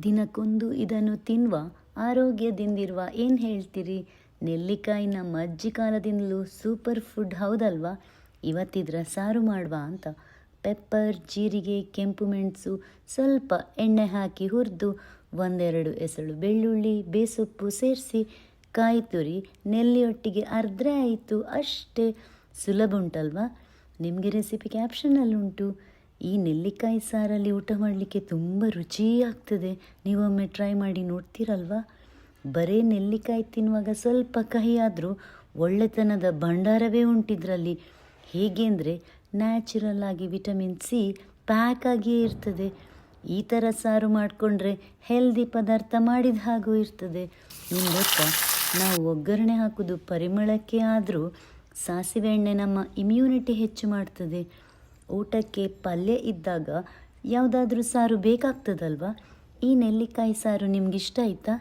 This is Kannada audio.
ದಿನಕ್ಕೊಂದು ಇದನ್ನು ತಿನ್ನುವ ಆರೋಗ್ಯದಿಂದಿರುವ ಏನು ಹೇಳ್ತೀರಿ? ನೆಲ್ಲಿಕಾಯಿ ನಮ್ಮ ಅಜ್ಜಿ ಕಾಲದಿಂದಲೂ ಸೂಪರ್ ಫುಡ್ ಹೌದಲ್ವಾ? ಇವತ್ತಿದ್ರ ಸಾರು ಮಾಡುವ ಅಂತ. ಪೆಪ್ಪರ್, ಜೀರಿಗೆ, ಕೆಂಪು ಮೆಣಸು, ಸ್ವಲ್ಪ ಎಣ್ಣೆ ಹಾಕಿ ಹುರಿದು ಒಂದೆರಡು ಎಸಳು ಬೆಳ್ಳುಳ್ಳಿ, ಬೇಸೊಪ್ಪು ಸೇರಿಸಿ ಕಾಯಿ ತುರಿ ನೆಲ್ಲಿಯೊಟ್ಟಿಗೆ ಅರ್ದ್ರೆ ಆಯಿತು. ಅಷ್ಟೇ ಸುಲಭ ಉಂಟಲ್ವಾ? ನಿಮಗೆ ರೆಸಿಪಿ ಕ್ಯಾಪ್ಷನಲ್ಲುಂಟು. ಈ ನೆಲ್ಲಿಕಾಯಿ ಸಾರಲ್ಲಿ ಊಟ ಮಾಡಲಿಕ್ಕೆ ತುಂಬ ರುಚಿಯಾಗ್ತದೆ. ನೀವೊಮ್ಮೆ ಟ್ರೈ ಮಾಡಿ ನೋಡ್ತೀರಲ್ವಾ? ಬರೀ ನೆಲ್ಲಿಕಾಯಿ ತಿನ್ನುವಾಗ ಸ್ವಲ್ಪ ಕಹಿ ಆದರೂ ಒಳ್ಳೆತನದ ಭಂಡಾರವೇ ಉಂಟಿದ್ರಲ್ಲಿ. ಹೇಗೆ ಅಂದರೆ ನ್ಯಾಚುರಲ್ ಆಗಿ ವಿಟಮಿನ್ ಸಿ ಪ್ಯಾಕ್ ಆಗಿಯೇ ಇರ್ತದೆ. ಈ ಥರ ಸಾರು ಮಾಡಿಕೊಂಡ್ರೆ ಹೆಲ್ದಿ ಪದಾರ್ಥ ಮಾಡಿದ ಹಾಗೂ ಇರ್ತದೆ. ನಿಮ್ಗೆ ಗೊತ್ತಾ, ನಾವು ಒಗ್ಗರಣೆ ಹಾಕೋದು ಪರಿಮಳಕ್ಕೆ ಆದರೂ ಸಾಸಿವೆ ಎಣ್ಣೆ ನಮ್ಮ ಇಮ್ಯುನಿಟಿ ಹೆಚ್ಚು ಮಾಡ್ತದೆ. ಊಟಕ್ಕೆ ಪಲ್ಯ ಇದ್ದಾಗ ಯಾವುದಾದ್ರೂ ಸಾರು ಬೇಕಾಗ್ತದಲ್ವಾ? ಈ ನೆಲ್ಲಿಕಾಯಿ ಸಾರು ನಿಮ್ಗೆ ಇಷ್ಟ ಆಯಿತಾ?